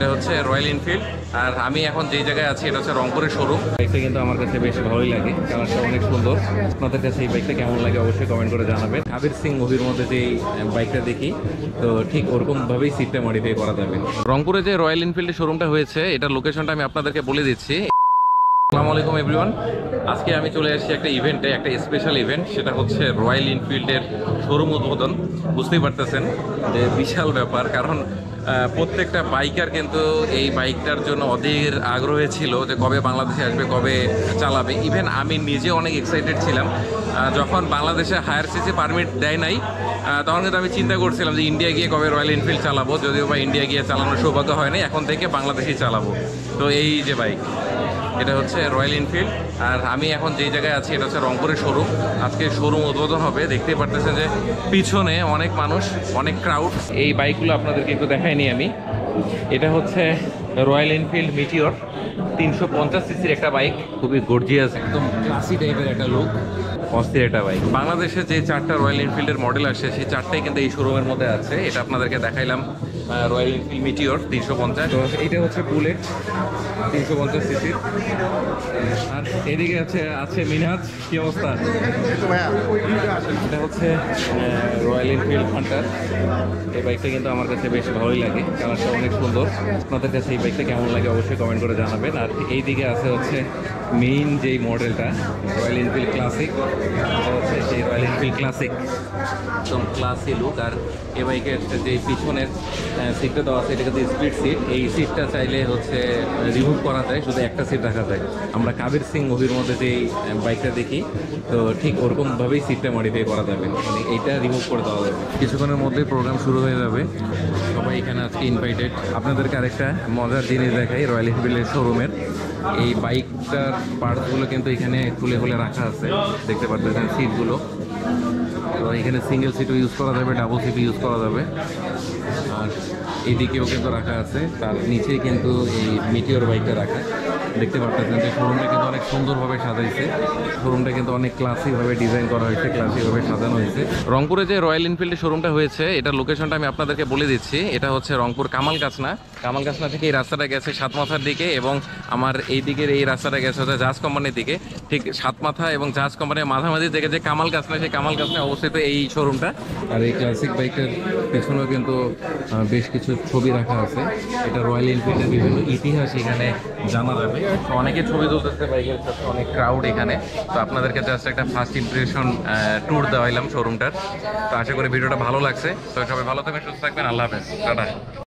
এটা হচ্ছে royal Enfield. আর আমি এখন যেই জায়গায় আছি এটা হচ্ছে রংপুরের শোরুম। বাইকটা কিন্তু আমার কাছে বেশ ভালোই লাগে, কালারটা অনেক সুন্দর। আপনাদের কাছে এই বাইকটা কেমন লাগে অবশ্যই কমেন্ট করে জানাবেন। কাবির সিং মুভির মধ্যে যে বাইকটা দেখি তো ঠিক ওরকম ভাবেই সিটটা মডিফাই করা যাবে। রংপুরে যে রয়্যাল এনফিল্ডের শোরুমটা হয়েছে এটার লোকেশনটা আমি আপনাদেরকে বলে দিচ্ছি। আসসালামু আলাইকুম এভরিওয়ান। আজকে আমি চলে এসেছি একটা ইভেন্টে, একটা স্পেশাল ইভেন্ট। সেটা হচ্ছে রয়্যাল এনফিল্ডের শোরুম উদ্বোধন। বুঝতেই পারতেছেন যে বিশাল ব্যাপার, কারণ প্রত্যেকটা বাইকার কিন্তু এই বাইকটার জন্য অধীর আগ্রহে ছিল যে কবে বাংলাদেশে আসবে, কবে চালাবে। ইভেন আমি নিজে অনেক এক্সাইটেড ছিলাম। যখন বাংলাদেশে হায়ার সিসি পারমিট দেয় নাই তখন কিন্তু আমি চিন্তা করছিলাম যে ইন্ডিয়া গিয়ে কবে রয়্যাল এনফিল্ড চালাবো, যদিও বা ইন্ডিয়া গিয়ে চালানোর সৌভাগ্য হয় নাই। এখন থেকে বাংলাদেশেই চালাবো। তো এই যে বাইক, এটা হচ্ছে রয়্যাল এনফিল্ড। আর আমি এখন যেই জায়গায় আছি এটা হচ্ছে রংপুরের শোরুম। আজকে শোরুম উদ্বোধন হবে। দেখতেই পারতেছেন যে পিছনে অনেক মানুষ, অনেক ক্রাউড। এই বাইকগুলো আপনাদেরকে একটু দেখাইনি আমি। এটা হচ্ছে রয়্যাল এনফিল্ড মিটিওর, 350 সিসির একটা বাইক। খুবই গর্জিয়াস, একদম ক্লাসি টাইপের একটা লুক, অস্থির একটা বাইক। বাংলাদেশে যে 4টা রয়্যাল এনফিল্ডের মডেল আসে সেই 4টাই কিন্তু এই শোরুমের মধ্যে আছে। এটা আপনাদেরকে দেখাইলাম রয়্যাল এনফিল্ড মিটিওর 350। তো এইটা হচ্ছে বুলেট 350 সিসির। আর এদিকে আছে মিনহাজ। কি অবস্থা? এটা হচ্ছে রয়্যাল এনফিল্ড হান্টার। এই বাইকটা কিন্তু আমার কাছে বেশ ভালোই লাগে, কালারটা অনেক সুন্দর। আপনাদের কাছে এই বাইকটা কেমন লাগে অবশ্যই কমেন্ট করে জানাবেন। আর এইদিকে আছে হচ্ছে মেইন যেই মডেলটা রয়্যাল এনফিল্ড ক্লাসিক। এটা হচ্ছে সেই রয়্যাল এনফিল্ড ক্লাসিক, একদম ক্লাসি লুক। আর এই বাইকের যে পিছনের সিটটা দেওয়া আছে এটা কিন্তু স্প্লিট সিট। এই সিটটা চাইলে হচ্ছে রিমুভ করা যায়, শুধু একটা সিট রাখা যায়। আমরা কাবির সিং মুভির মধ্যে যে বাইকটা দেখি তো ঠিক ওরকমভাবেই সিটটা মডিফাই করা যাবে, মানে এইটা রিমুভ করে দেওয়া যাবে। কিছুক্ষণের মধ্যেই প্রোগ্রাম শুরু হয়ে যাবে। সবাই এখানে আজকে ইনভাইটেড। আপনাদেরকে আরেকটা মজার জিনিস দেখাই রয়্যাল এনফিল্ডের শোরুমের। এই বাইকটার পার্টসগুলো কিন্তু এখানে খুলে খুলে রাখা আছে, দেখতে পাচ্ছেন সিটগুলো। তো এখানে সিঙ্গেল সিটও ইউজ করা যাবে, ডাবল সিটও ইউজ করা যাবে। আর এইদিকেও কিন্তু রাখা আছে, তার নিচেই কিন্তু এই মিটিওর বাইকটা রাখা। দেখতে পাচ্ছেন যে শোরুমটা কিন্তু অনেক সুন্দরভাবে সাজাইছে। শোরুমটা কিন্তু অনেক ক্লাসিকভাবে ডিজাইন করা হয়েছে, ক্লাসিকভাবে সাজানো হয়েছে। রংপুরে যে রয়্যাল এনফিল্ডের শোরুমটা হয়েছে এটার লোকেশনটা আমি আপনাদেরকে বলে দিচ্ছি। এটা হচ্ছে রংপুর কামালকাচনা। কামালকাচনা থেকে এই রাস্তাটা গেছে সাতমাথার দিকে, এবং আমার এই দিকের এই রাস্তাটা গেছে হচ্ছে জাহাজ কোম্পানির দিকে। ঠিক সাতমাথা এবং জাহাজ কোম্পানির মাঝামাঝি থেকে যে কামালকাচনা, সেই কামালকাচনায় অবস্থিত এই শোরুমটা। আর এই ক্লাসিক বাইকের পিছনেও কিন্তু বেশ কিছু ছবি রাখা আছে। এটা রয়্যাল এনফিল্ডের বিভিন্ন ইতিহাস এখানে জানা যাবে। অনেকে ছবি তুলতেছে বাইকের সাথে, অনেক ক্রাউড এখানে। তো আপনাদেরকে জাস্ট একটা ফার্স্ট ইমপ্রেশন ট্যুর দেওয়াইলাম শোরুমটার। তো আশা করি ভিডিওটা ভালো লাগছে। তো সবাই ভালো থাকবেন, সুস্থ থাকবেন। আল্লাহ হাফেজ, টাটা।